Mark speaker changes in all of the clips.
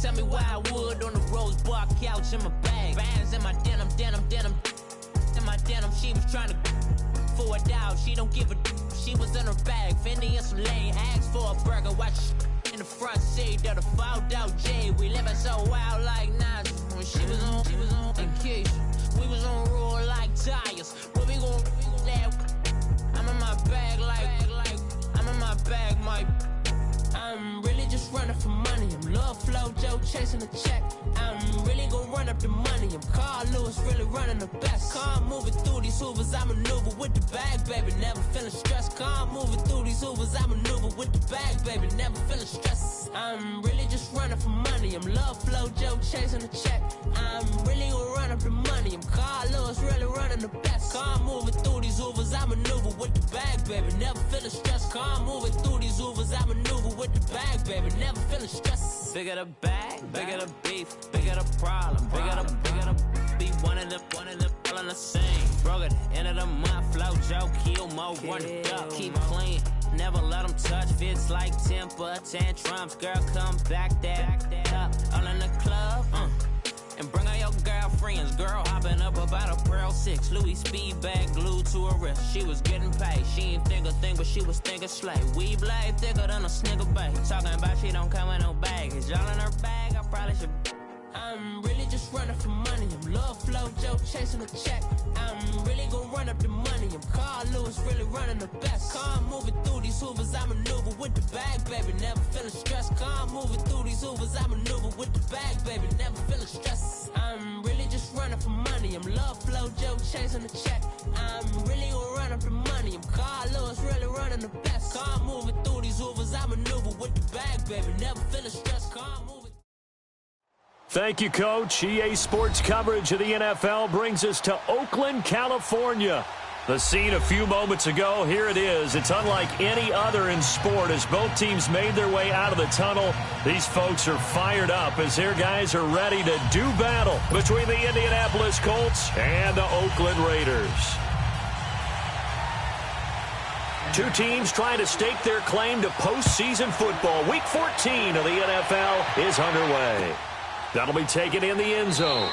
Speaker 1: tell me why I would on the rose bar couch in my bag. Bands in my denim. In my denim, she was trying to for a doubt. She don't give a she was in her bag. Fendi and some lane, asked for a burger. Watch in the front seat of the fouled out J. We living so wild like Nas. When she was on and Keisha, we was on roll like tires. What we gon' laugh? I'm in my bag like I'm in my bag, Mike. I'm really just running for money. I'm Love Flow Joe chasing the check. I'm really gonna run up the money. I'm Carl Lewis, really running the best. Calm moving through these hoovers, I maneuver with the bag, baby. Never feeling stressed. Calm moving through these hoovers, I maneuver with the bag, baby. Never feeling stressed. I'm really just running for money. I'm Love Flow Joe chasing the check. I'm really gonna run up the money. I'm Carl Lewis, really running the best. Calm moving through these hoovers, I maneuver with the bag, baby. Never feeling stressed. Calm moving through these hoovers, I maneuver with the bag, baby. Never feeling stressed. Bigger the bag, bigger the beef, bigger the problem, bigger the beef. One of them all in the same. Broke at the end of the month, flow Joe, kill mo, run it up, keep clean. Never let them touch, fits like temper tantrums. Girl, come back that up, all in the club, and bring all your girlfriends. Girl hopping up about a Pearl 6 Louis speed bag glued to her wrist. She was getting paid, she ain't think a thing, but she was thinking slay. We blade thicker than a snicker bag. Talking about she don't come with no baggage. All in her bag, I probably should. I'm really just running for money. I'm Love Flow Joe chasing the check. I'm really gonna run up the money. I'm Carl Lewis, really running the best. Calm moving through these hoovers, I maneuver with the bag, baby. Never feeling stressed. Calm moving through these hoovers, I maneuver with the bag, baby. Never feeling stressed. I'm really just running for money. I'm Love Flow Joe chasing the check. I'm really gonna run up the money. I'm Carl Lewis, really running the best. Calm moving through these hoovers, I maneuver with the bag, baby. Never feeling stressed. Calm moving.
Speaker 2: Thank you, Coach. EA Sports coverage of the NFL brings us to Oakland, California. The scene a few moments ago, here it is. It's unlike any other in sport as both teams made their way out of the tunnel. These folks are fired up as their guys are ready to do battle between the Indianapolis Colts and the Oakland Raiders. Two teams trying to stake their claim to postseason football. Week 14 of the NFL is underway. That'll be taken in the end zone.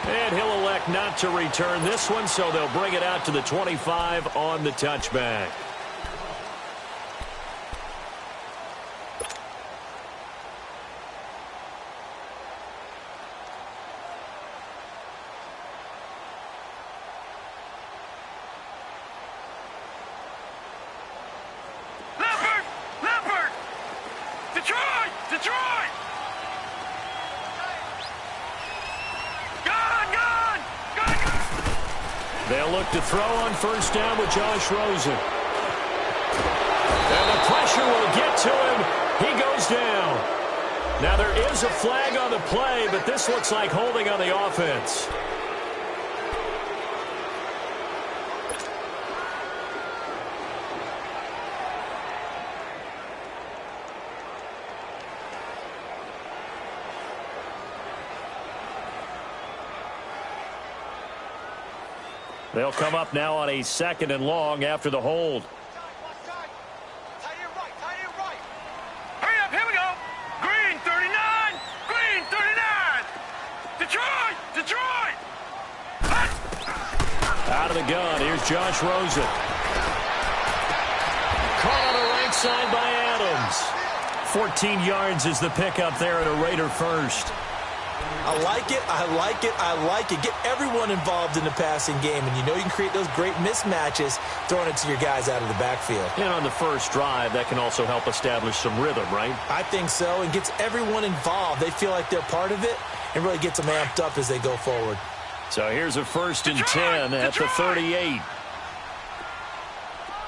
Speaker 2: And he'll elect not to return this one, so they'll bring it out to the 25 on the touchback. They'll look to throw on first down with Josh Rosen. And the pressure will get to him. He goes down. Now there is a flag on the play, but this looks like holding on the offense. They'll come up now on a 2nd and long after the hold.
Speaker 3: Tight end right. Hurry up, here we go. Green 39, green 39. Detroit.
Speaker 2: Out of the gun, here's Josh Rosen. Caught on the right side by Adams. 14 yards is the pickup there at a Raider first.
Speaker 4: I like it. Get everyone involved in the passing game, and you know you can create those great mismatches throwing it to your guys out of the backfield.
Speaker 2: And on the first drive, that can also help establish some rhythm, right?
Speaker 4: I think so, and gets everyone involved. They feel like they're part of it and really gets them amped up as they go forward.
Speaker 2: So here's a 1st and 10 at the 38.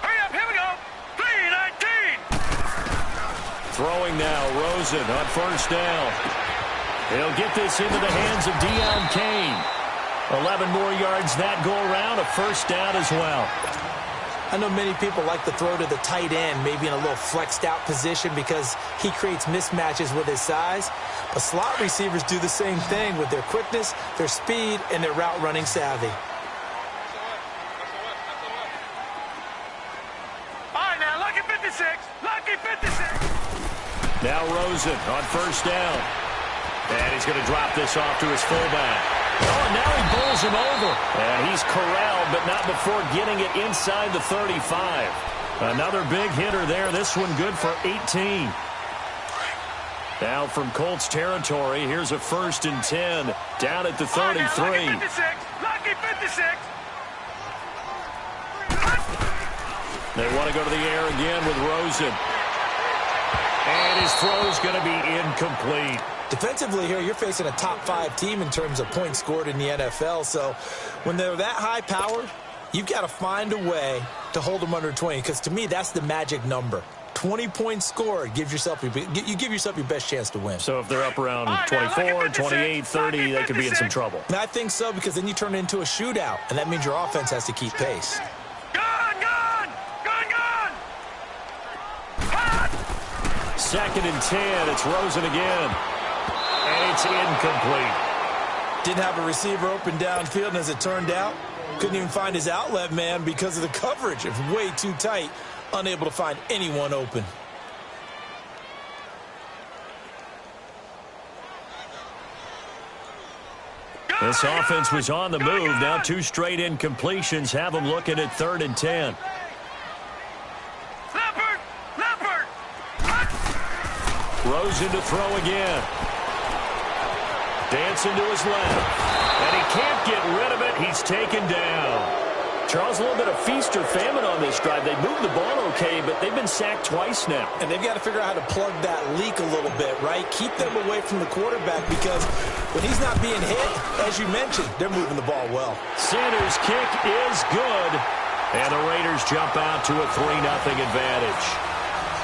Speaker 3: Hurry up, here we go. 3-19.
Speaker 2: Throwing now, Rosen on first down. He'll get this into the hands of Deion Kane. 11 more yards that go around, a first down as well.
Speaker 4: I know many people like to throw to the tight end, maybe in a little flexed out position because he creates mismatches with his size. But slot receivers do the same thing with their quickness, their speed, and their route running savvy.
Speaker 3: All right, now, lucky 56.
Speaker 2: Now Rosen on first down. And he's going to drop this off to his fullback. Oh, and now he bowls him over. And he's corralled, but not before getting it inside the 35. Another big hitter there. This one good for 18. Now from Colts territory, here's a 1st and 10 down at the 33.
Speaker 3: Lucky 56. Lucky 56.
Speaker 2: They want to go to the air again with Rosen. And his throw's going to be incomplete.
Speaker 4: Defensively here, you're facing a top-5 team in terms of points scored in the NFL. So when they're that high-powered, you've got to find a way to hold them under 20. Because to me, that's the magic number. 20 points scored, you give yourself your best chance to win.
Speaker 2: So if they're up around 24, 28, 30, they could be in some trouble.
Speaker 4: And I think so, because then you turn it into a shootout, and that means your offense has to keep pace.
Speaker 3: Gone, gone, gone, gone.
Speaker 2: 2nd and 10, it's Rosen again. And it's incomplete.
Speaker 4: Didn't have a receiver open downfield, and as it turned out, couldn't even find his outlet man because of the coverage. It was way too tight. Unable to find anyone open.
Speaker 2: This offense was on the move. Now 2 straight incompletions have them looking at 3rd and 10.
Speaker 3: Leopard, Leopard.
Speaker 2: Rosen to throw again. Dancing to his left. And he can't get rid of it. He's taken down. Charles, a little bit of feast or famine on this drive. They moved the ball okay, but they've been sacked twice now.
Speaker 4: And they've got to figure out how to plug that leak a little bit, right? Keep them away from the quarterback, because when he's not being hit, as you mentioned, they're moving the ball well.
Speaker 2: Sanders' kick is good. And the Raiders jump out to a 3-0 advantage.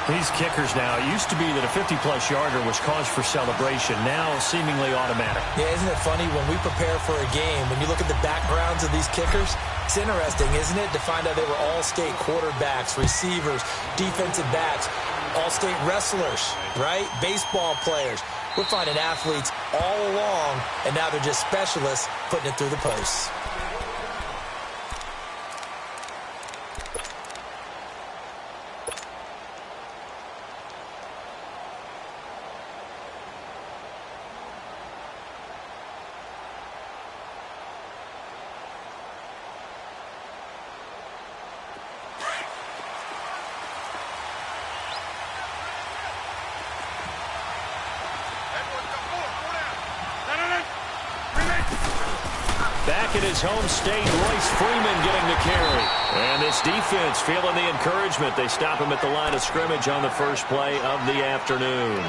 Speaker 2: These kickers now, it used to be that a 50-plus yarder was cause for celebration. Now seemingly automatic.
Speaker 4: Yeah, isn't it funny when we prepare for a game, when you look at the backgrounds of these kickers, it's interesting, isn't it, to find out they were all-state quarterbacks, receivers, defensive backs, all-state wrestlers, right? Baseball players. We're finding athletes all along, and now they're just specialists putting it through the posts.
Speaker 2: Back at his home state, Royce Freeman getting the carry. And this defense feeling the encouragement. They stop him at the line of scrimmage on the first play of the afternoon.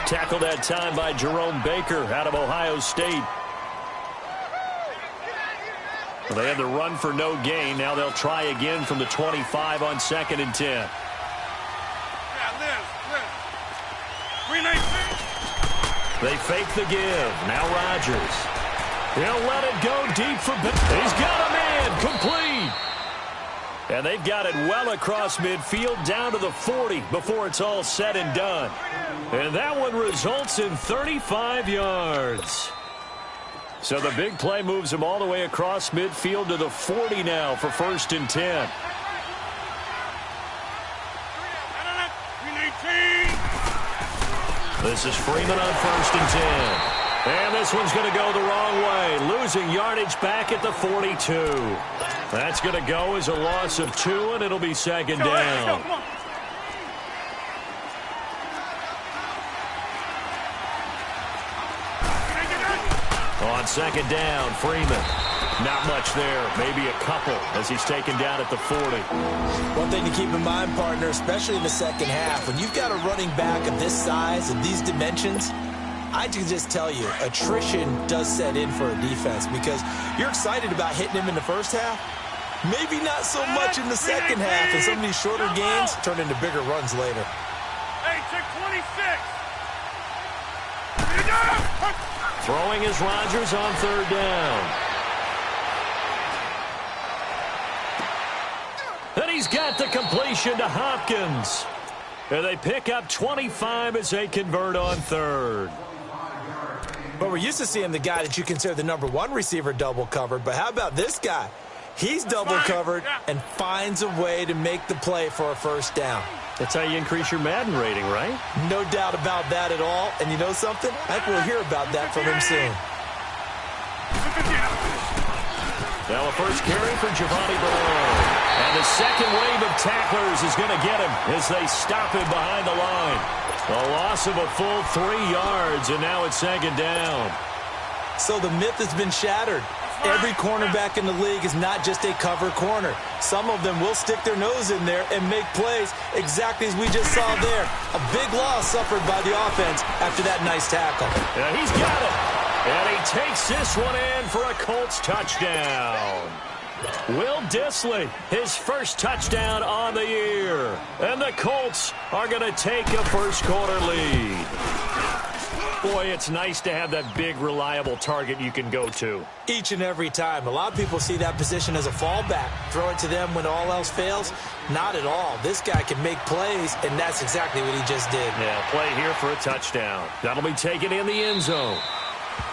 Speaker 2: Tackled that time by Jerome Baker out of Ohio State. Well, they had the run for no gain. Now they'll try again from the 25 on 2nd and 10.
Speaker 3: Yeah, Liz. 319.
Speaker 2: They fake the give. Now Rodgers. He'll let it go deep for Ben. He's got a man. Complete. And they've got it well across midfield down to the 40 before it's all said and done. And that one results in 35 yards. So the big play moves him all the way across midfield to the 40 now for 1st and 10. This is Freeman on 1st and 10. And this one's going to go the wrong way. Losing yardage back at the 42. That's going to go as a loss of 2, and it'll be 2nd down. On 2nd down, Freeman. Not much there. Maybe a couple as he's taken down at the 40.
Speaker 4: One thing to keep in mind, partner, especially in the second half, when you've got a running back of this size and these dimensions, I can just tell you, attrition does set in for a defense, because you're excited about hitting him in the first half. Maybe not so much in the second half, and some of these shorter gains turn into bigger runs later.
Speaker 3: Hey, check 26.
Speaker 2: Throwing is Rodgers on 3rd down. And he's got the completion to Hopkins. And they pick up 25 as they convert on 3rd.
Speaker 4: But we're used to seeing the guy that you consider the #1 receiver double covered. But how about this guy? He's double covered and finds a way to make the play for a 1st down.
Speaker 2: That's how you increase your Madden rating, right?
Speaker 4: No doubt about that at all. And you know something? I think we'll hear about that from him soon.
Speaker 2: Now a first carry for Giovanni Bernard. And the second wave of tacklers is going to get him as they stop him behind the line. A loss of a full 3 yards, and now it's second down.
Speaker 4: So the myth has been shattered. Every cornerback in the league is not just a cover corner. Some of them will stick their nose in there and make plays exactly as we just saw there. A big loss suffered by the offense after that nice tackle.
Speaker 2: Yeah, he's got it. And he takes this one in for a Colts touchdown. Will Dissly, his first touchdown on the year. And the Colts are going to take a first-quarter lead. Boy, it's nice to have that big, reliable target you can go to.
Speaker 4: Each and every time. A lot of people see that position as a fallback. Throw it to them when all else fails. Not at all. This guy can make plays, and that's exactly what he just did.
Speaker 2: Yeah, play here for a touchdown. That'll be taken in the end zone.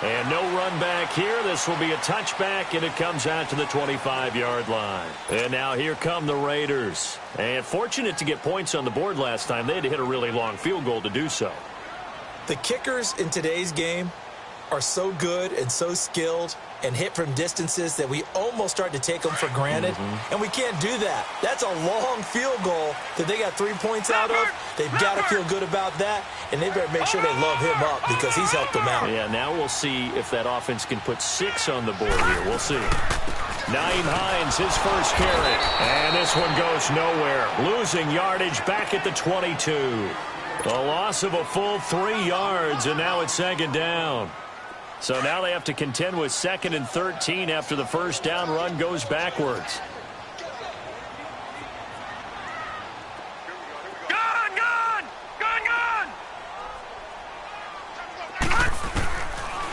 Speaker 2: And no run back here. This will be a touchback, and it comes out to the 25-yard line. And now here come the Raiders. And fortunate to get points on the board last time. They had to hit a really long field goal to do so.
Speaker 4: The kickers in today's game are so good and so skilled and hit from distances that we almost start to take them for granted. And we can't do that. That's a long field goal that they got 3 points out of. They've got to feel good about that, and they better make sure they love him up because he's helped them out.
Speaker 2: Yeah, now we'll see if that offense can put 6 on the board here. We'll see. Nyheim Hines, his first carry. And this one goes nowhere. Losing yardage back at the 22. A loss of a full 3 yards, and now it's second down. So now they have to contend with 2nd and 13 after the first down run goes backwards.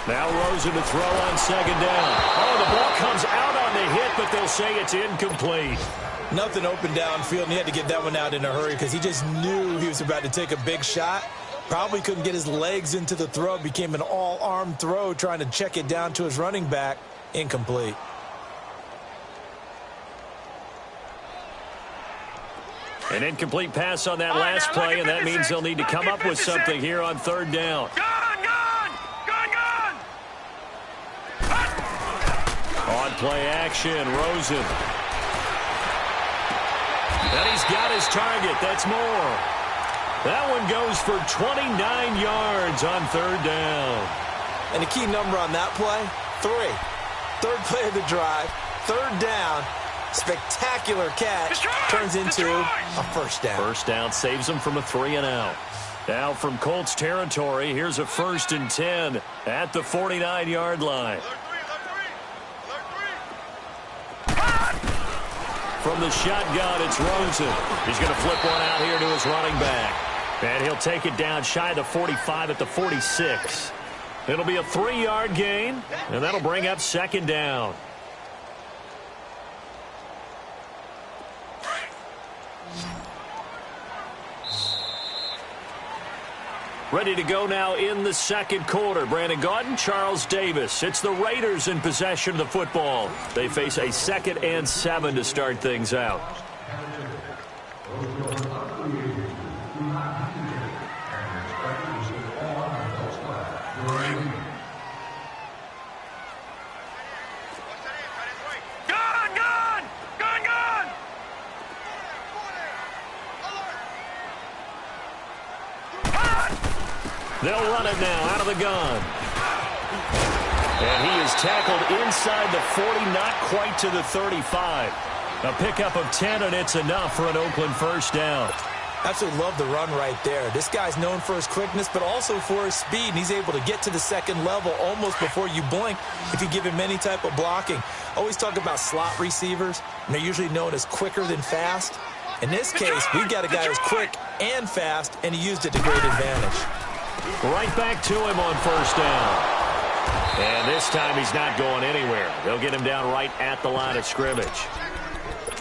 Speaker 2: Now Rosen to throw on second down. Oh, the ball comes out on the hit, but they'll say it's incomplete.
Speaker 4: Nothing open downfield, and he had to get that one out in a hurry because he just knew he was about to take a big shot. Probably couldn't get his legs into the throw. Became an all-arm throw trying to check it down to his running back. Incomplete.
Speaker 2: An incomplete pass on that last play, and that means they'll need to come up with something here on third down. On play action, Rosen. And he's got his target. That's more. That one goes for 29 yards on third down.
Speaker 4: And the key number on that play, 3. Third play of the drive, third down. Spectacular catch turns into a first down.
Speaker 2: First down saves them from a 3-and-out. Now from Colts territory, here's a 1st and 10 at the 49-yard line. From the shotgun, it's Rosen. He's going to flip one out here to his running back. And he'll take it down shy of the 45 at the 46. It'll be a 3-yard gain, and that'll bring up second down. Ready to go now in the second quarter. Brandon Gaudin, Charles Davis. It's the Raiders in possession of the football. They face a 2nd and 7 to start things out. They'll run it now out of the gun. And he is tackled inside the 40, not quite to the 35. A pickup of 10, and it's enough for an Oakland first down.
Speaker 4: Absolutely love the run right there. This guy's known for his quickness, but also for his speed. And he's able to get to the second level almost before you blink if you give him any type of blocking. Always talk about slot receivers, and they're usually known as quicker than fast. In this case, we've got a guy who's quick and fast, and he used it to great advantage.
Speaker 2: Right back to him on first down. And this time he's not going anywhere. They'll get him down right at the line of scrimmage.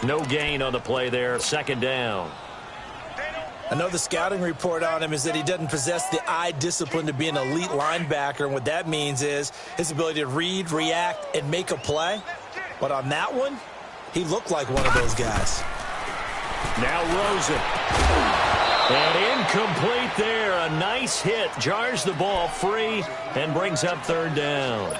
Speaker 2: No gain on the play there. Second down.
Speaker 4: I know the scouting report on him is that he doesn't possess the eye discipline to be an elite linebacker. And what that means is his ability to read, react, and make a play. But on that one, he looked like one of those guys.
Speaker 2: Now Rosen. And incomplete there. A nice hit. Jars the ball free and brings up third down.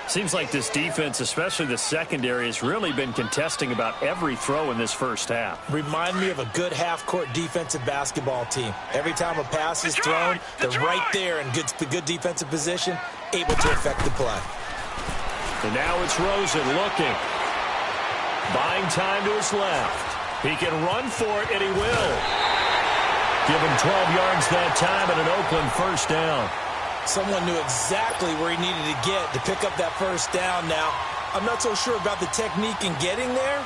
Speaker 2: Seems like this defense, especially the secondary, has really been contesting about every throw in this first half.
Speaker 4: Remind me of a good half-court defensive basketball team. Every time a pass is thrown, they're right there in good defensive position, able to affect the play.
Speaker 2: And now it's Rosen looking. Buying time to his left. He can run for it, and he will. Give him 12 yards that time and an Oakland first down.
Speaker 4: Someone knew exactly where he needed to get to pick up that first down. Now, I'm not so sure about the technique in getting there,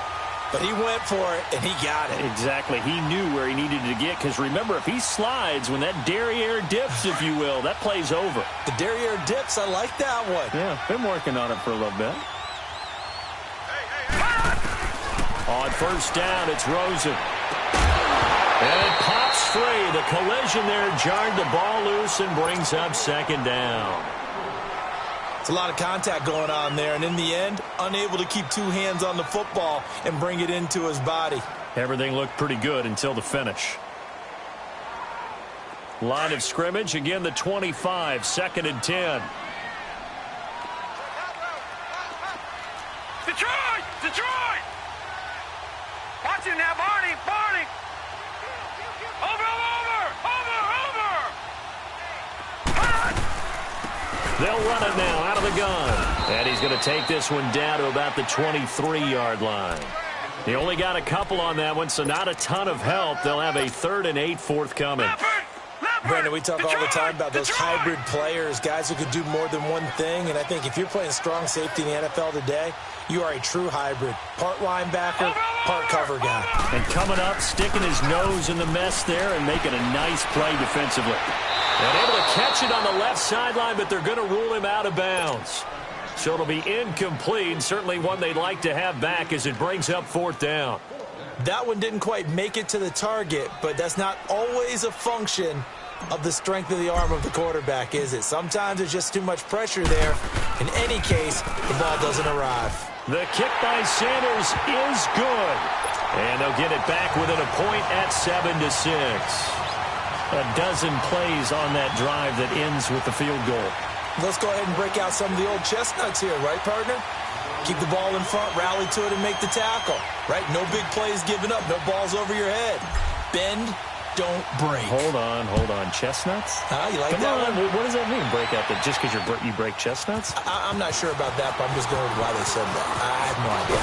Speaker 4: but he went for it, and he got it.
Speaker 2: Exactly. He knew where he needed to get, because remember, if he slides, when that derriere dips, if you will, that play's over.
Speaker 4: The derriere dips, I like that one.
Speaker 2: Yeah, been working on it for a little bit. On first down, it's Rosen. And it pops free. The collision there jarred the ball loose and brings up second down.
Speaker 4: It's a lot of contact going on there, and in the end, unable to keep two hands on the football and bring it into his body.
Speaker 2: Everything looked pretty good until the finish. Line of scrimmage, again the 25, 2nd and 10.
Speaker 3: Detroit! Detroit! Watch it now, Barney! Barney!
Speaker 2: They'll run it now out of the gun. And he's going to take this one down to about the 23-yard line. He only got a couple on that one, so not a ton of help. They'll have a 3rd and 8 forthcoming.
Speaker 4: Brandon, we talk all the time about those hybrid players, guys who could do more than one thing. And I think if you're playing strong safety in the NFL today, you are a true hybrid. Part linebacker, part cover guy.
Speaker 2: And coming up, sticking his nose in the mess there and making a nice play defensively. And able to catch it on the left sideline, but they're going to rule him out of bounds. So it'll be incomplete, certainly one they'd like to have back as it brings up 4th down.
Speaker 4: That one didn't quite make it to the target, but that's not always a function of the strength of the arm of the quarterback, is it? Sometimes there's just too much pressure there. In any case, the ball doesn't arrive.
Speaker 2: The kick by Sanders is good. And they'll get it back within a point at 7-6. A dozen plays on that drive that ends with the field goal.
Speaker 4: Let's go ahead and break out some of the old chestnuts here, right, partner? Keep the ball in front, rally to it, and make the tackle, right? No big plays given up, no balls over your head. Bend, don't break.
Speaker 2: Hold on. Chestnuts?
Speaker 4: You like
Speaker 2: Come
Speaker 4: that
Speaker 2: on.
Speaker 4: one?
Speaker 2: What does that mean, break out? That just because you break chestnuts?
Speaker 4: I'm not sure about that, but I'm just going with why they said that. I have no idea.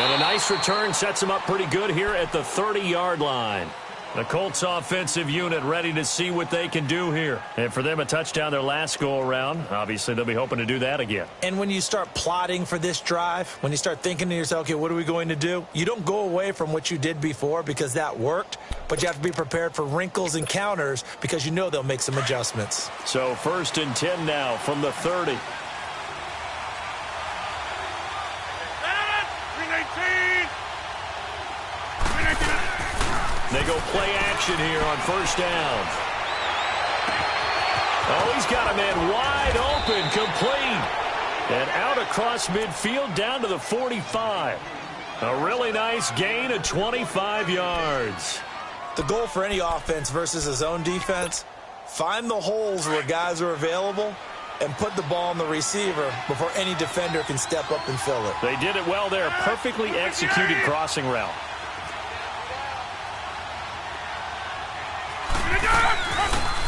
Speaker 2: And a nice return sets him up pretty good here at the 30-yard line. The Colts offensive unit ready to see what they can do here. And for them, a touchdown their last go-around. Obviously, they'll be hoping to do that again.
Speaker 4: And when you start plotting for this drive, when you start thinking to yourself, okay, what are we going to do? You don't go away from what you did before because that worked, but you have to be prepared for wrinkles and counters because you know they'll make some adjustments.
Speaker 2: So 1st and 10 now from the 30. They go play action here on first down. Oh, he's got a man wide open, complete. And out across midfield down to the 45. A really nice gain of 25 yards.
Speaker 4: The goal for any offense versus a zone defense, find the holes where guys are available and put the ball on the receiver before any defender can step up and fill it.
Speaker 2: They did it well there. Perfectly executed crossing route.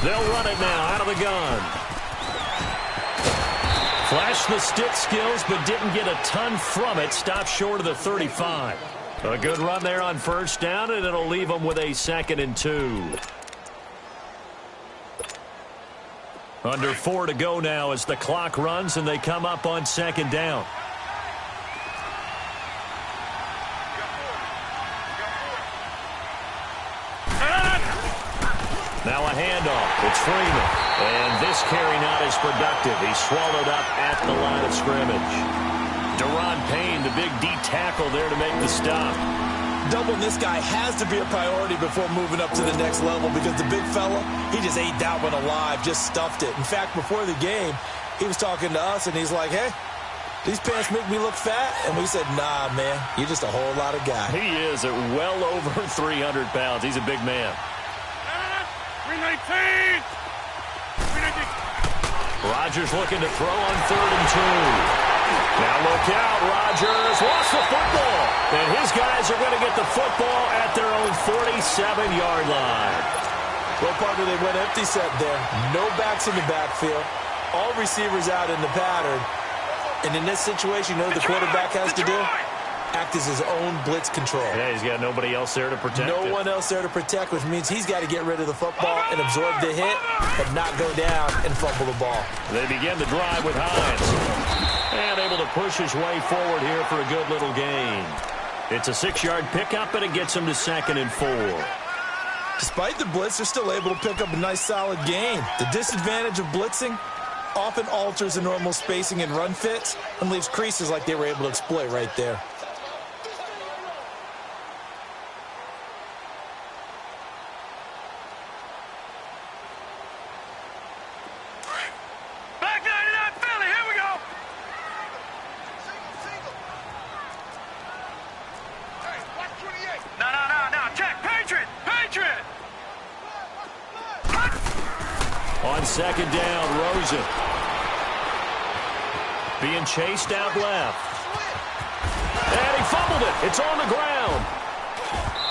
Speaker 2: They'll run it now out of the gun. Flashed the stick skills, but didn't get a ton from it. Stopped short of the 35. A good run there on first down, and it'll leave them with a 2nd and 2. Under 4 to go now as the clock runs, and they come up on 2nd down. Now a handoff. It's Freeman. And this carry not as productive. He's swallowed up at the line of scrimmage. Deron Payne, the big D tackle there to make the stop.
Speaker 4: Doubling this guy has to be a priority before moving up to the next level because the big fella, he just ate that one alive, just stuffed it. In fact, before the game, he was talking to us, and he's like, hey, these pants make me look fat. And we said, nah, man, you're just a whole lot of guy.
Speaker 2: He is at well over 300 pounds. He's a big man.
Speaker 3: 319! 319!
Speaker 2: Rodgers looking to throw on 3rd and 2. Now look out, Rodgers lost the football. And his guys are going to get the football at their own 47-yard line.
Speaker 4: Well, partner, they went empty set there. No backs in the backfield. All receivers out in the pattern. And in this situation, you know what the quarterback has to do? Act as his own blitz control.
Speaker 2: Yeah, he's got nobody else there to protect him.
Speaker 4: No one else there to protect, which means he's got to get rid of the football and absorb the hit, but not go down and fumble the ball.
Speaker 2: They begin the drive with Hines. And able to push his way forward here for a good little gain. It's a 6-yard pickup, and it gets him to 2nd and 4.
Speaker 4: Despite the blitz, they're still able to pick up a nice, solid gain. The disadvantage of blitzing often alters the normal spacing and run fits and leaves creases like they were able to exploit right there.
Speaker 3: Back 99 Philly, here we go! Hey, watch 28. No, check, Patriot!
Speaker 2: On 2nd down, Rosen. Being chased out left. And he fumbled it. It's on the ground.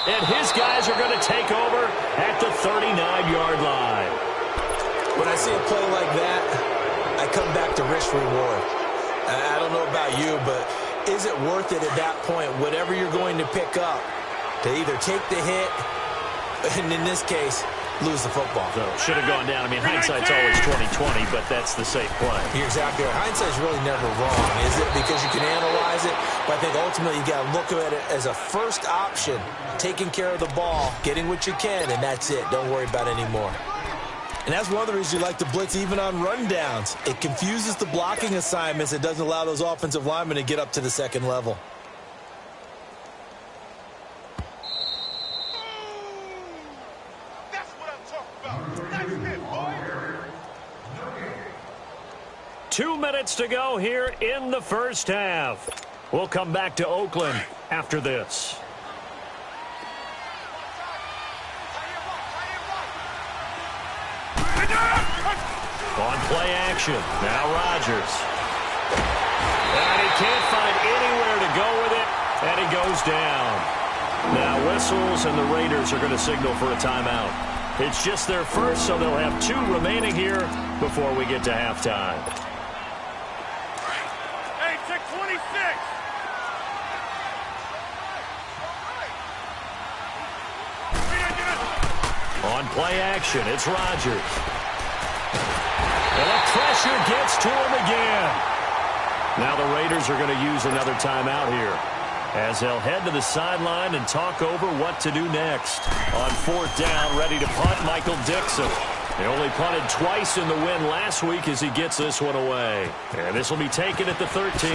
Speaker 2: And his guys are going to take over at the 39-yard line.
Speaker 4: When I see a play like that, I come back to risk-reward. I don't know about you, but is it worth it at that point, whatever you're going to pick up, to either take the hit, and in this case, lose the football?
Speaker 2: So should have gone down. I mean, hindsight's always 20/20, but that's the safe play.
Speaker 4: You're exactly right. Hindsight's really never wrong, is it? Because you can analyze it, but I think ultimately you got to look at it as a first option, taking care of the ball, getting what you can, and that's it. Don't worry about it anymore. And that's one of the reasons you like to blitz even on rundowns. It confuses the blocking assignments. It doesn't allow those offensive linemen to get up to the second level.
Speaker 3: That's what I'm talking about. That's it, boy.
Speaker 2: 2 minutes to go here in the first half. We'll come back to Oakland after this. On play action, now Rodgers. And he can't find anywhere to go with it, and he goes down. Now whistles, and the Raiders are going to signal for a timeout. It's just their first, so they'll have 2 remaining here before we get to halftime.
Speaker 3: Hey, check 26.
Speaker 2: On play action, it's Rodgers. And the pressure gets to him again. Now the Raiders are going to use another timeout here, as they'll head to the sideline and talk over what to do next. On 4th down, ready to punt, Michael Dixon. They only punted twice in the win last week as he gets this one away. And this will be taken at the 13.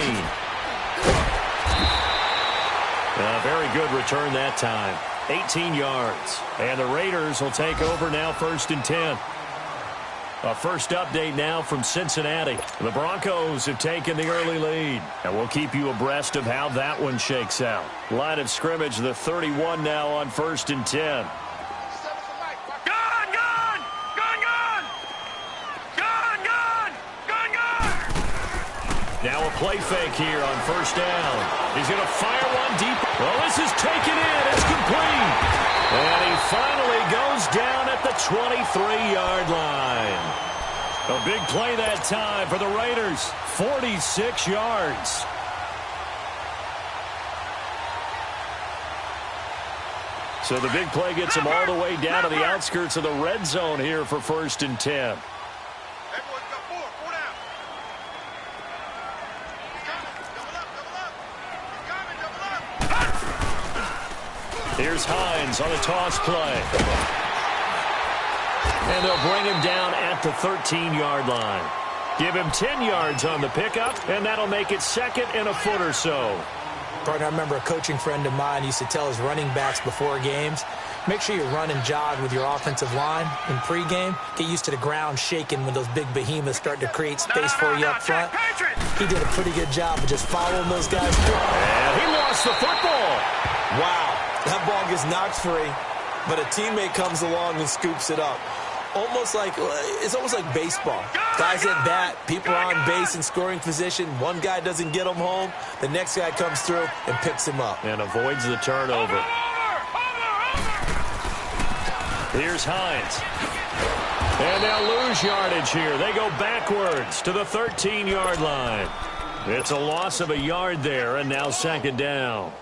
Speaker 2: A very good return that time. 18 yards. And the Raiders will take over now 1st and 10. A first update now from Cincinnati. The Broncos have taken the early lead, and we'll keep you abreast of how that one shakes out. Line of scrimmage, the 31 now on 1st and 10. Now a play fake here on 1st down. He's going to fire one deep. Well, this is taken in. It's complete. And he finally goes down at the 23-yard line. A big play that time for the Raiders. 46 yards. So the big play gets him all the way down to the outskirts of the red zone here for 1st and 10. Here's Hines on a toss play. And they'll bring him down at the 13-yard line. Give him 10 yards on the pickup, and that'll make it 2nd and a foot or so.
Speaker 4: Partner, I remember a coaching friend of mine used to tell his running backs before games, Make sure you run and jog with your offensive line in pregame. Get used to the ground shaking when those big behemoths start to create space for you up front. He did a pretty good job of just following those guys through.
Speaker 2: And he lost the football.
Speaker 5: Wow, that ball gets knocked free, but a teammate comes along and scoops it up. It's almost like baseball. Guys at bat, people are on base in scoring position. One guy doesn't get him home. The next guy comes through and picks him up.
Speaker 2: And avoids the turnover. Here's Hines. And they'll lose yardage here. They go backwards to the 13-yard line. It's a loss of a yard there, and now second down.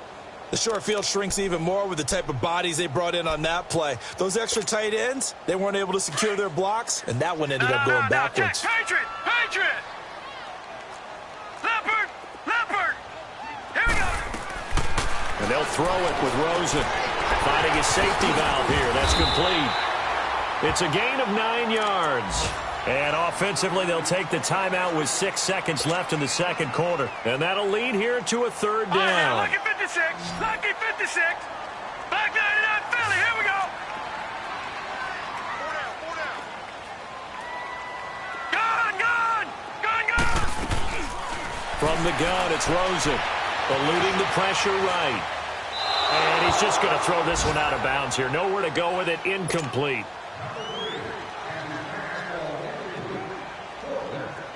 Speaker 5: The short field shrinks even more with the type of bodies they brought in on that play. Those extra tight ends, they weren't able to secure their blocks, and that one ended up going backwards.
Speaker 3: Patriot! Leopard! Here we go!
Speaker 2: And they'll throw it with Rosen. Finding his safety valve here. That's complete. It's a gain of 9 yards. And offensively, they'll take the timeout with 6 seconds left in the second quarter. And that'll lead here to a third down.
Speaker 3: Lucky 56. Back 99 Philly. Here we go. Gun.
Speaker 2: From the gun, it's Rosen. Eluding the pressure right. And he's just going to throw this one out of bounds here. Nowhere to go with it. Incomplete.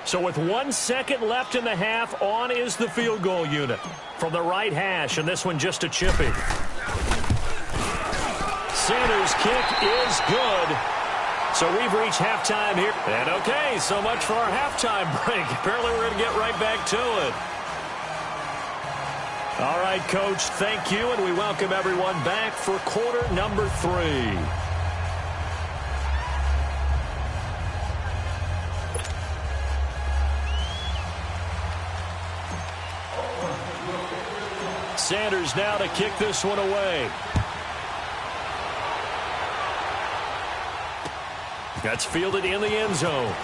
Speaker 2: So with 1 second left in the half, on is the field goal unit. From the right hash, and this one just a chipping. Sanders' kick is good. So we've reached halftime here. And okay, so much for our halftime break. Apparently we're going to get right back to it. All right, Coach, thank you, and we welcome everyone back for quarter number 3. Sanders now to kick this one away. That's fielded in the end zone.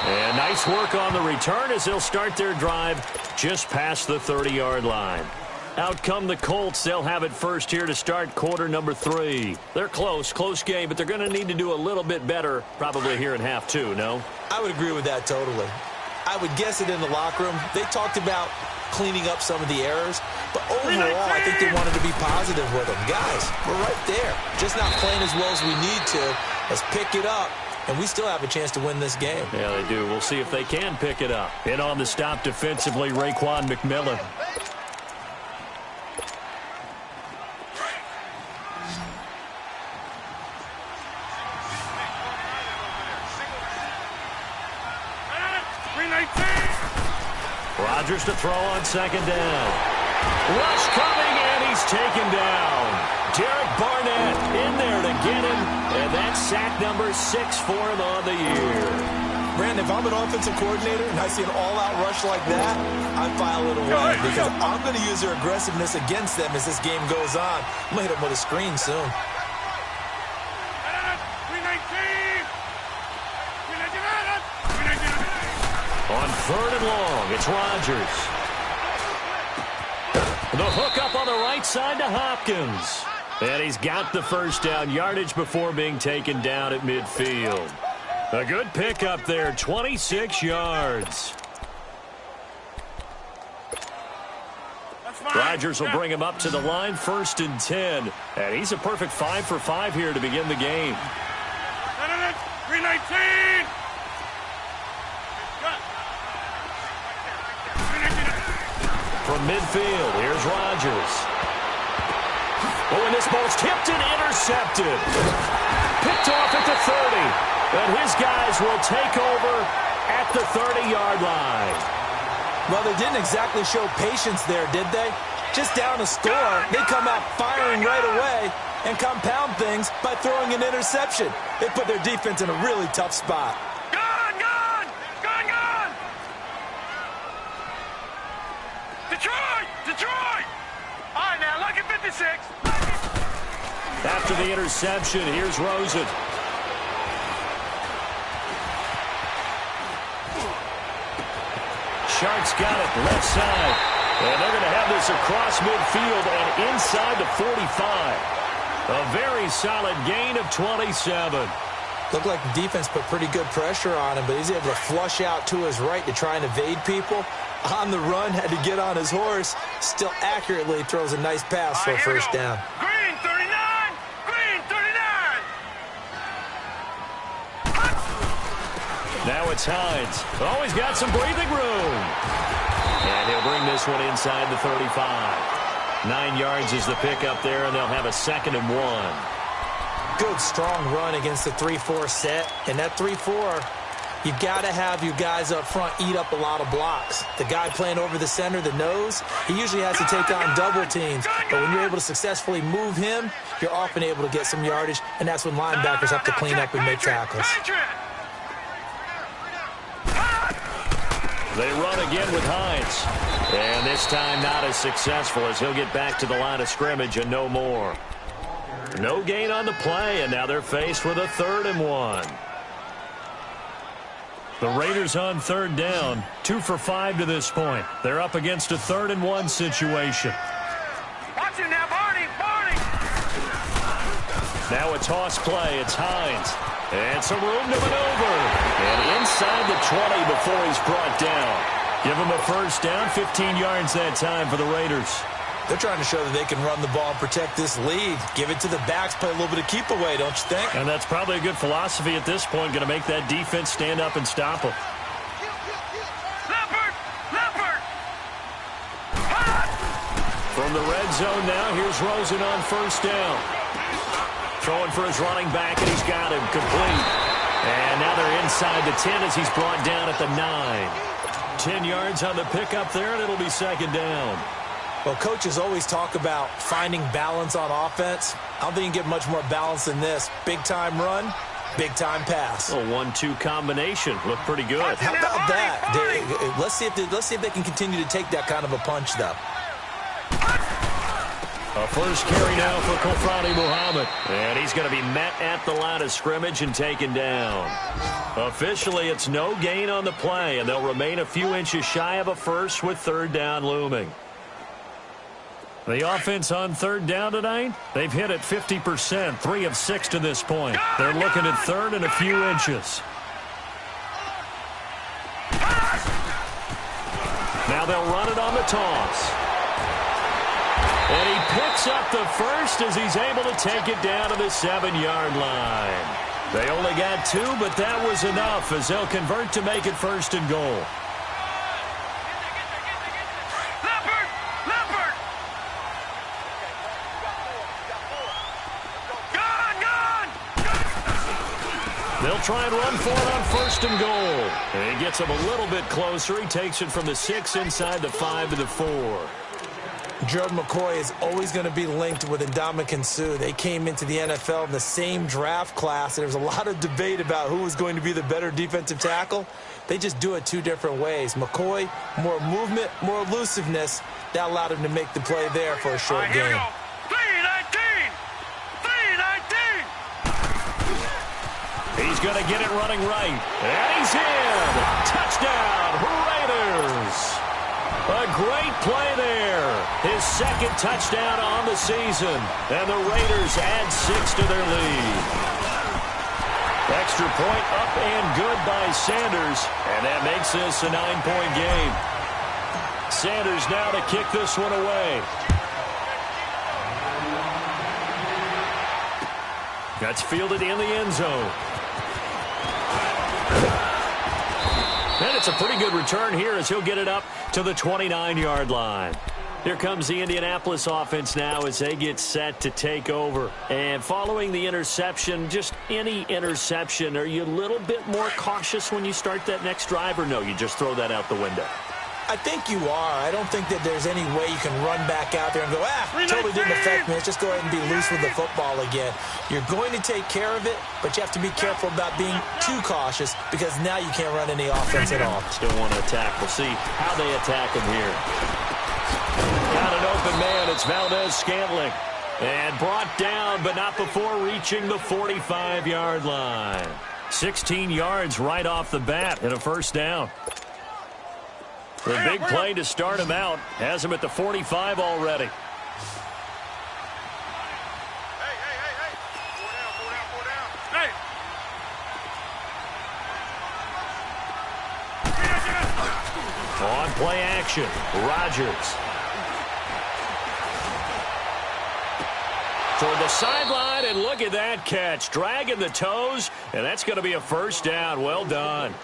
Speaker 2: And nice work on the return as they'll start their drive just past the 30-yard line. Out come the Colts. They'll have it first here to start quarter number 3. They're close game, but they're going to need to do a little bit better probably here in half 2, no?
Speaker 5: I would agree with that totally. I would guess it in the locker room. They talked about cleaning up some of the errors, but overall, I think they wanted to be positive with them. Guys, we're right there. Just not playing as well as we need to. Let's pick it up, and we still have a chance to win this game.
Speaker 2: Yeah, they do. We'll see if they can pick it up. In on the stop defensively, Raekwon McMillan. Rodgers to throw on second down. Rush coming, and he's taken down. Derek Barnett in there to get him, and that's sack number 6 for him on the year.
Speaker 5: Brandon, if I'm an offensive coordinator and I see an all-out rush like that, I file it away because I'm going to use their aggressiveness against them as this game goes on. I'm going to hit them with a screen soon.
Speaker 2: On third and long, it's Rodgers. The hook up on the right side to Hopkins. And he's got the first down, yardage before being taken down at midfield. A good pickup there, 26 yards. Rodgers will bring him up to the line, 1st and 10. And he's a perfect 5 for 5 here to begin the game.
Speaker 3: 319!
Speaker 2: From midfield, here's Rodgers. Oh, and this ball's tipped and intercepted. Picked off at the 30. And his guys will take over at the 30-yard line.
Speaker 5: Well, they didn't exactly show patience there, did they? Just down a score, they come out firing right away and compound things by throwing an interception. They put their defense in a really tough spot.
Speaker 3: Detroit! All right, now, lucky 56.
Speaker 2: After the interception, here's Rosen. Sharks got it, left side. And they're going to have this across midfield and inside the 45. A very solid gain of 27.
Speaker 4: Looked like the defense put pretty good pressure on him, but he's able to flush out to his right to try and evade people. On the run, had to get on his horse. Still accurately throws a nice pass for a first down.
Speaker 3: Green 39! Green 39!
Speaker 2: Now it's Hines. Oh, he's got some breathing room. And he'll bring this one inside the 35. 9 yards is the pickup there, and they'll have a 2nd and 1.
Speaker 4: Good, strong run against the 3-4 set. And that 3-4, you've got to have your guys up front eat up a lot of blocks. The guy playing over the center, the nose, he usually has to take on double teams. But when you're able to successfully move him, you're often able to get some yardage, and that's when linebackers have to clean up and make tackles.
Speaker 2: They run again with Hines. And this time not as successful as he'll get back to the line of scrimmage and no more. No gain on the play, and now they're faced with a 3rd and 1. The Raiders on 3rd down, 2 for 5 to this point. They're up against a 3rd and 1 situation.
Speaker 3: Watch it now, Barney! Barney!
Speaker 2: Now a toss play. It's Hines. And some room to maneuver. And inside the 20 before he's brought down. Give him a first down, 15 yards that time for the Raiders.
Speaker 4: They're trying to show that they can run the ball and protect this lead. Give it to the backs, play a little bit of keep away, don't you think?
Speaker 2: And that's probably a good philosophy at this point, going to make that defense stand up and stop them.
Speaker 3: Leopard! Leopard!
Speaker 2: From the red zone now, here's Rosen on first down. Throwing for his running back, and he's got him complete. And now they're inside the 10 as he's brought down at the 9. 10 yards on the pickup there, and it'll be 2nd down.
Speaker 4: Well, coaches always talk about finding balance on offense. I don't think you can get much more balance than this. Big-time run, big-time pass.
Speaker 2: A 1-2 combination. Looked pretty good.
Speaker 4: How about that? Let's see if they can continue to take that kind of a punch, though.
Speaker 2: A first carry now for Kofrani Muhammad. And he's going to be met at the line of scrimmage and taken down. Officially, it's no gain on the play, and they'll remain a few inches shy of a first with 3rd down looming. The offense on 3rd down tonight, they've hit it 50%, 3 of 6 to this point. They're looking at 3rd and a few inches. Now they'll run it on the toss. And he picks up the first as he's able to take it down to the 7-yard line. They only got 2, but that was enough as they'll convert to make it 1st and goal.
Speaker 3: Leopard! Leopard! Gone!
Speaker 2: They'll try and run for it on 1st and goal. And he gets him a little bit closer. He takes it from the 6 inside the 5 to the 4.
Speaker 4: Gerald McCoy is always going to be linked with Ndamukong Suh. They came into the NFL in the same draft class. There's a lot of debate about who was going to be the better defensive tackle. They just do it 2 different ways. McCoy, more movement, more elusiveness. That allowed him to make the play there for a short
Speaker 3: Here we
Speaker 4: game.
Speaker 3: go. 319! 319!
Speaker 2: He's going to get it running right. And he's in. Touchdown, Raiders. A great play there. His 2nd touchdown on the season. And the Raiders add 6 to their lead. Extra point up and good by Sanders. And that makes this a 9-point game. Sanders now to kick this one away. That's fielded in the end zone. And it's a pretty good return here as he'll get it up to the 29-yard line. Here comes the Indianapolis offense now as they get set to take over. And following the interception, just any interception, are you a little bit more cautious when you start that next drive, or no, you just throw that out the window?
Speaker 4: I think you are. I don't think that there's any way you can run back out there and go, totally didn't affect me. Let's just go ahead and be loose with the football again. You're going to take care of it, but you have to be careful about being too cautious because now you can't run any offense at all.
Speaker 2: Still want to attack. We'll see how they attack him here. Got an open man. It's Valdez-Scantling. And brought down, but not before reaching the 45-yard line. 16 yards right off the bat and a first down. The big play to start him out has him at the 45 already.
Speaker 3: Hey. Four down. Hey.
Speaker 2: On play action, Rodgers. Toward the sideline, and look at that catch. Dragging the toes, and that's going to be a first down. Well done.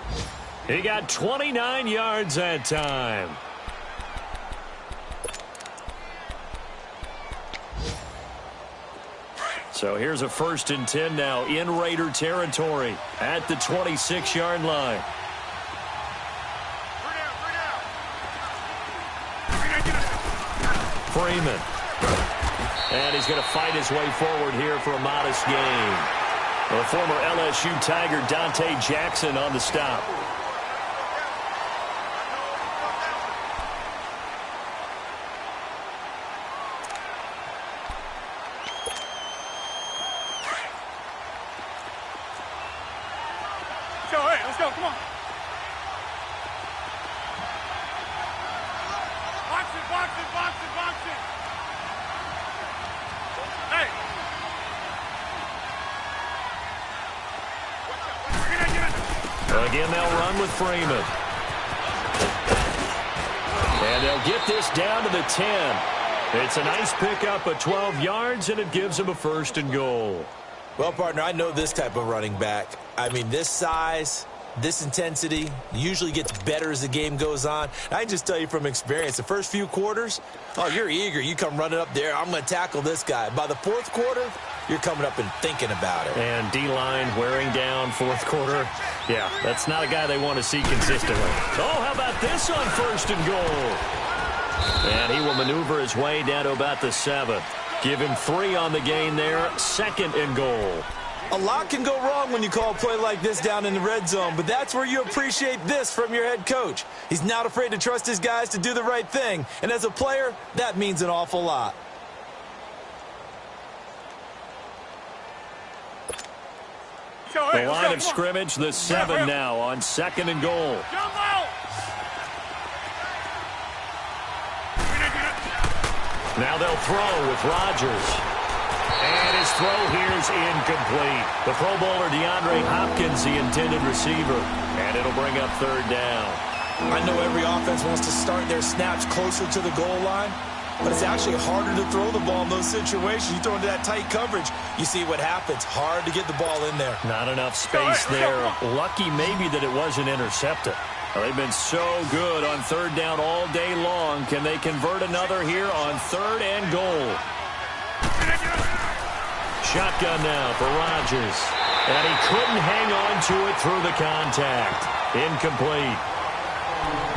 Speaker 2: He got 29 yards that time. So here's a 1st and 10 now in Raider territory at the 26-yard line. Freeman. And he's going to fight his way forward here for a modest gain. The former LSU Tiger Dante Jackson on the stop.
Speaker 3: Let's go, come on. Box it. Hey.
Speaker 2: Again, they'll run with Freeman. And they'll get this down to the 10. It's a nice pickup of 12 yards, and it gives them a 1st and goal.
Speaker 5: Well, partner, I know this type of running back. I mean, this size, this intensity usually gets better as the game goes on. I can just tell you from experience, the first few quarters, oh, you're eager. You come running up there, I'm going to tackle this guy. By the 4th quarter, you're coming up and thinking about it.
Speaker 2: And D-line wearing down 4th quarter. Yeah, that's not a guy they want to see consistently. Oh, how about this on 1st and goal? And he will maneuver his way down to about the 7. Give him 3 on the gain there, 2nd and goal.
Speaker 5: A lot can go wrong when you call a play like this down in the red zone, but that's where you appreciate this from your head coach. He's not afraid to trust his guys to do the right thing, and as a player, that means an awful lot.
Speaker 2: The line of scrimmage, the 7 now on 2nd and goal. Now they'll throw with Rodgers. And his throw here's incomplete. The Pro Bowler DeAndre Hopkins, the intended receiver. And it'll bring up 3rd down.
Speaker 5: I know every offense wants to start their snaps closer to the goal line, but it's actually harder to throw the ball in those situations. You throw into that tight coverage, you see what happens. Hard to get the ball in there.
Speaker 2: Not enough space there. Lucky maybe that it wasn't intercepted. Well, they've been so good on 3rd down all day long. Can they convert another here on 3rd and goal? Shotgun now for Rodgers. And he couldn't hang on to it through the contact. Incomplete.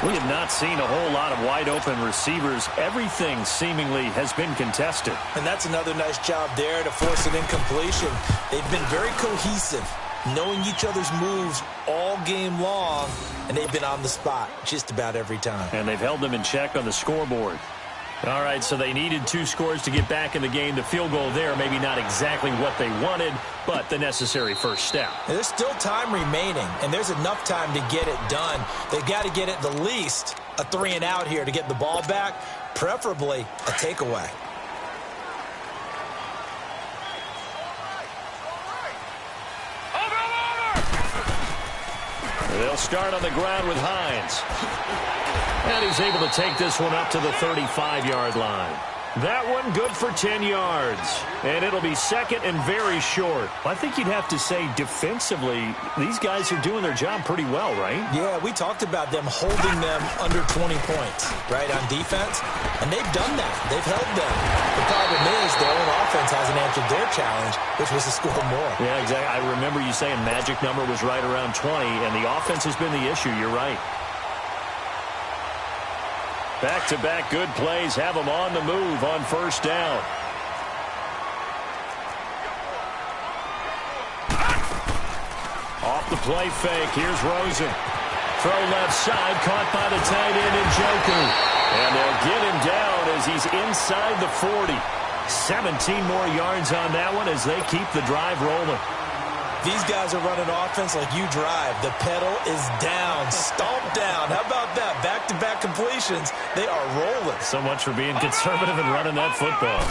Speaker 2: We have not seen a whole lot of wide-open receivers. Everything seemingly has been contested.
Speaker 5: And that's another nice job there to force an incompletion. They've been very cohesive, knowing each other's moves all game long, and they've been on the spot just about every time.
Speaker 2: And they've held them in check on the scoreboard. All right, so they needed 2 scores to get back in the game. The field goal there, maybe not exactly what they wanted, but the necessary first step.
Speaker 5: There's still time remaining, and there's enough time to get it done. They've got to get at the least a 3 and out here to get the ball back, preferably a takeaway.
Speaker 2: They'll start on the ground with Hines. And he's able to take this one up to the 35-yard line. That one good for 10 yards. And it'll be 2nd and very short. I think you'd have to say defensively, these guys are doing their job pretty well, right?
Speaker 5: Yeah, we talked about them holding them under 20 points, right, on defense. And they've done that. They've held them. The problem is their own offense hasn't answered their challenge, which was to score more.
Speaker 2: Yeah, exactly. I remember you saying magic number was right around 20, and the offense has been the issue. You're right. Back-to-back good plays have them on the move on 1st down. Off the play fake. Here's Rosen. Throw left side. Caught by the tight end Njoku. And they'll get him down as he's inside the 40. 17 more yards on that one as they keep the drive rolling.
Speaker 5: These guys are running offense like you drive. The pedal is down, stomped down. How about that? Back-to-back completions. They are rolling.
Speaker 2: So much for being conservative and running that football.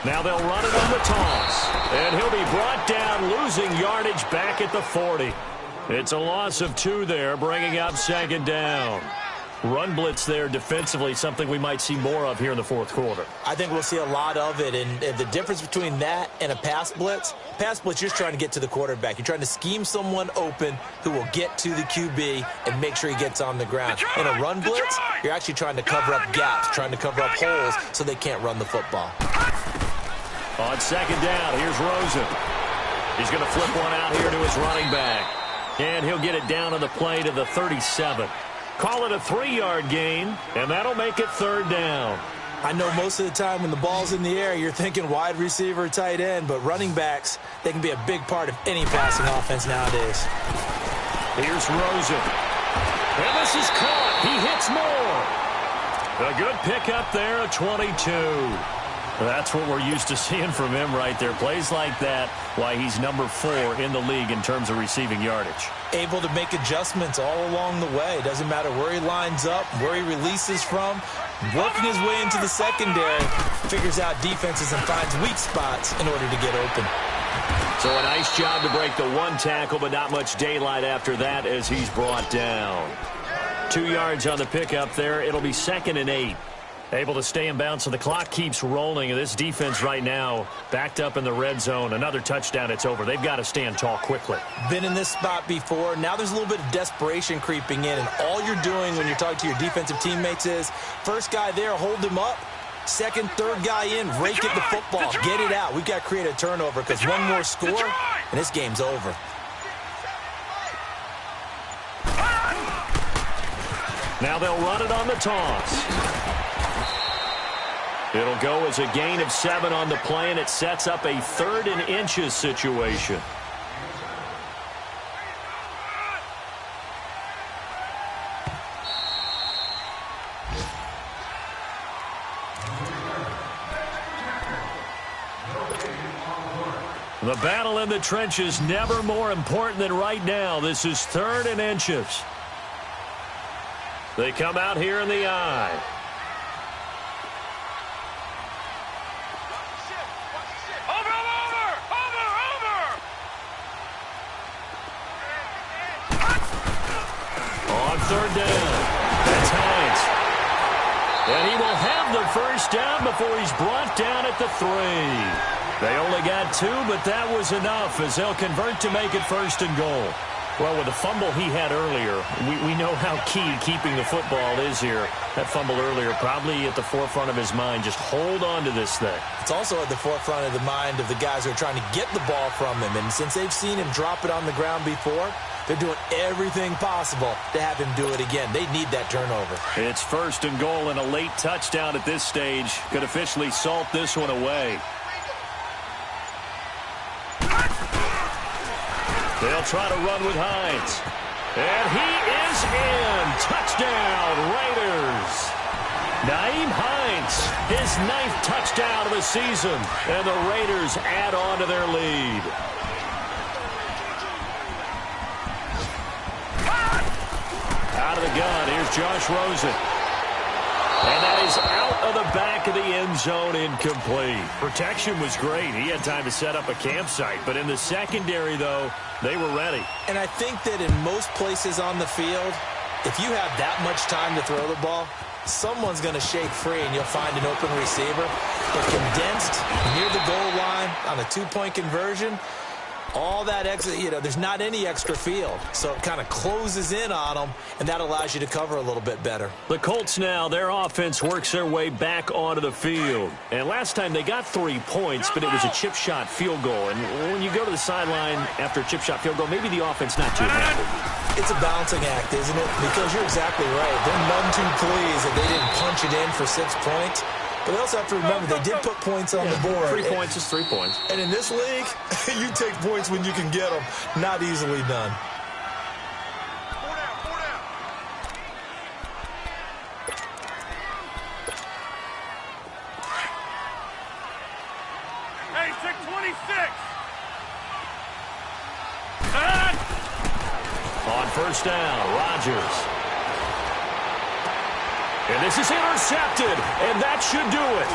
Speaker 2: Now they'll run it on the toss. And he'll be brought down, losing yardage back at the 40. It's a loss of 2 there, bringing up second down. Run blitz there defensively, something we might see more of here in the fourth quarter.
Speaker 5: I think we'll see a lot of it, and the difference between that and a pass blitz, you're just trying to get to the quarterback. You're trying to scheme someone open who will get to the QB and make sure he gets on the ground. In a run blitz, you're actually trying to cover up gaps, trying to cover up holes so they can't run the football.
Speaker 2: On second down, here's Rosen. He's going to flip one out here to his running back. And he'll get it down on the play to the 37. Call it a 3-yard gain, and that'll make it third down.
Speaker 5: I know most of the time when the ball's in the air, you're thinking wide receiver, tight end, but running backs, they can be a big part of any passing offense nowadays.
Speaker 2: Here's Rosen. And this is caught. He hits more. A good pickup there, a 22. That's what we're used to seeing from him right there. Plays like that, why he's number 4 in the league in terms of receiving yardage.
Speaker 5: Able to make adjustments all along the way. Doesn't matter where he lines up, where he releases from. Working his way into the secondary, figures out defenses and finds weak spots in order to get open.
Speaker 2: So a nice job to break the 1 tackle, but not much daylight after that as he's brought down. 2 yards on the pickup there. It'll be 2nd and 8. Able to stay in bounds, so the clock keeps rolling. And this defense right now backed up in the red zone. Another touchdown, it's over. They've got to stand tall quickly.
Speaker 5: Been in this spot before. Now there's a little bit of desperation creeping in. And all you're doing when you're talking to your defensive teammates is, first guy there, hold him up. Second, third guy in, rake at the football. Get it out. We've got to create a turnover because one more score, and this game's over.
Speaker 2: Now they'll run it on the toss. It'll go as a gain of 7 on the play, and it sets up a 3rd and inches situation. The battle in the trenches never more important than right now. This is 3rd and inches. They come out here in the eye. Third down. That's Hines. And he will have the first down before he's brought down at the 3. They only got 2, but that was enough as they'll convert to make it 1st and goal. Well, with the fumble he had earlier, we know how key keeping the football is here. That fumble earlier probably at the forefront of his mind. Just hold on to this thing.
Speaker 5: It's also at the forefront of the mind of the guys who are trying to get the ball from him. And since they've seen him drop it on the ground before, they're doing everything possible to have him do it again. They need that turnover.
Speaker 2: It's 1st and goal, and a late touchdown at this stage could officially salt this one away. They'll try to run with Hines. And he is in. Touchdown, Raiders. Nyheim Hines, his 9th touchdown of the season. And the Raiders add on to their lead. Out of the gun, here's Josh Rosen. And that is out of the back of the end zone, incomplete. Protection was great. He had time to set up a campsite. But in the secondary, though, they were ready.
Speaker 5: And I think that in most places on the field, if you have that much time to throw the ball, someone's going to shake free and you'll find an open receiver. But condensed, near the goal line, on a 2-point conversion, all that extra, there's not any extra field. So it kind of closes in on them, and that allows you to cover a little bit better.
Speaker 2: The Colts now, their offense works their way back onto the field. And last time they got 3 points, but it was a chip shot field goal. And when you go to the sideline after a chip shot field goal, maybe the offense not too happy.
Speaker 5: It's a balancing act, isn't it? Because you're exactly right. They're none too pleased that they didn't punch it in for 6 points. But they also have to remember they did put points on the board.
Speaker 2: 3 points is 3 points.
Speaker 5: And in this league, you take points when you can get them. Not easily done.
Speaker 3: Hey, 626.
Speaker 2: On first down, Rodgers. And this is intercepted, and that should do it.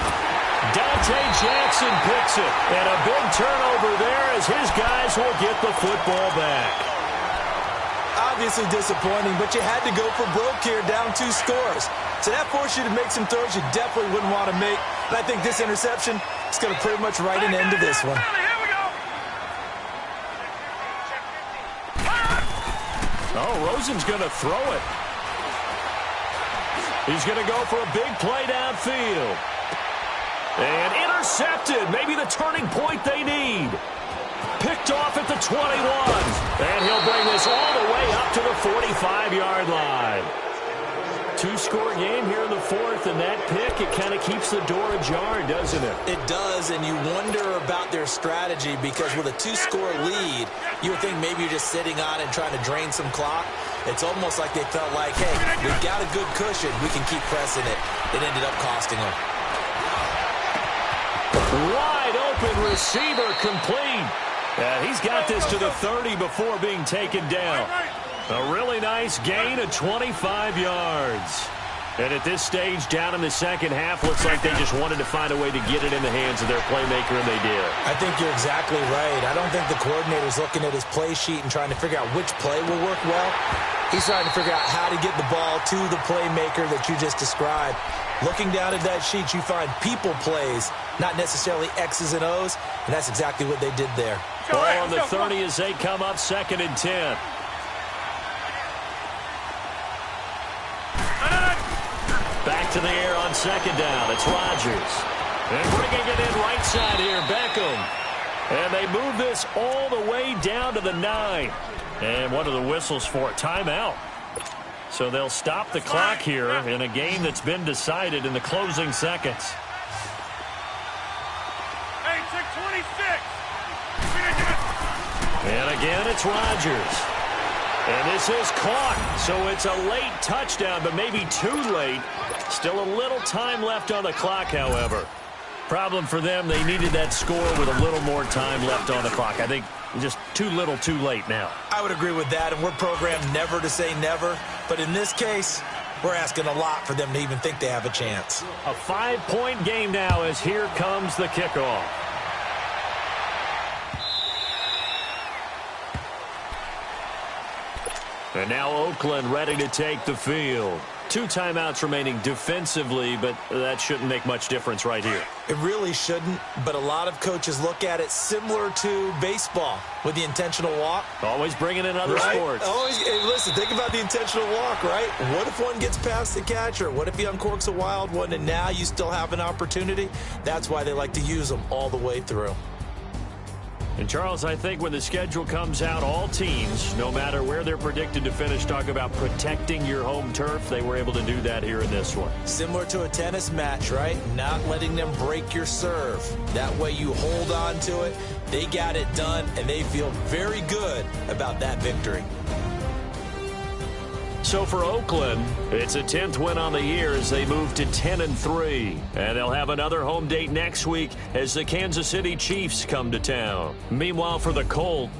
Speaker 2: Dante Jackson picks it, and a big turnover there as his guys will get the football back.
Speaker 4: Obviously disappointing, but you had to go for broke here, down 2 scores. So that forced you to make some throws you definitely wouldn't want to make. And I think this interception is going to pretty much write an end to this one.
Speaker 2: Oh, Rosen's going to throw it. He's going to go for a big play downfield. And intercepted. Maybe the turning point they need. Picked off at the 21. And he'll bring this all the way up to the 45-yard line. 2-score game here in the 4th, and that pick, it kind of keeps the door ajar, doesn't it?
Speaker 4: It does, and you wonder about their strategy because with a 2-score lead, you would think maybe you're just sitting on and trying to drain some clock. It's almost like they felt like, hey, we've got a good cushion. We can keep pressing it. It ended up costing them.
Speaker 2: Wide open receiver complete. He's got this to the 30 before being taken down. A really nice gain of 25 yards. And at this stage, down in the second half, looks like they just wanted to find a way to get it in the hands of their playmaker, and they did.
Speaker 4: I think you're exactly right. I don't think the coordinator's looking at his play sheet and trying to figure out which play will work well. He's trying to figure out how to get the ball to the playmaker that you just described. Looking down at that sheet, you find people plays, not necessarily X's and O's, and that's exactly what they did there.
Speaker 2: Ball on the 30 as they come up 2nd and 10. Back to the air on 2nd down. It's Rodgers. And bringing it in right side here, Beckham. And they move this all the way down to the 9. And one of the whistles for a timeout. So they'll stop the clock here in a game that's been decided in the closing seconds.
Speaker 3: Hey, 626.
Speaker 2: And again, it's Rodgers. And this is caught. So it's a late touchdown, but maybe too late. Still a little time left on the clock, however. Problem for them, they needed that score with a little more time left on the clock. I think just too little too late now.
Speaker 4: I would agree with that, and we're programmed never to say never. But in this case, we're asking a lot for them to even think they have a chance.
Speaker 2: A 5-point game now as here comes the kickoff. And now Oakland ready to take the field. 2 timeouts remaining defensively, but that shouldn't make much difference right here.
Speaker 4: It really shouldn't, but a lot of coaches look at it similar to baseball with the intentional walk.
Speaker 2: Always bringing in other
Speaker 4: right?
Speaker 2: sports.
Speaker 4: Always, hey, listen, think about the intentional walk, right? What if one gets past the catcher? What if he uncorks a wild one and now you still have an opportunity? That's why they like to use them all the way through.
Speaker 2: And, Charles, I think when the schedule comes out, all teams, no matter where they're predicted to finish, talk about protecting your home turf. They were able to do that here in this one.
Speaker 4: Similar to a tennis match, right? Not letting them break your serve. That way you hold on to it. They got it done, and they feel very good about that victory.
Speaker 2: So for Oakland, it's a 10th win on the year as they move to 10-3. And they'll have another home date next week as the Kansas City Chiefs come to town. Meanwhile, for the Colts,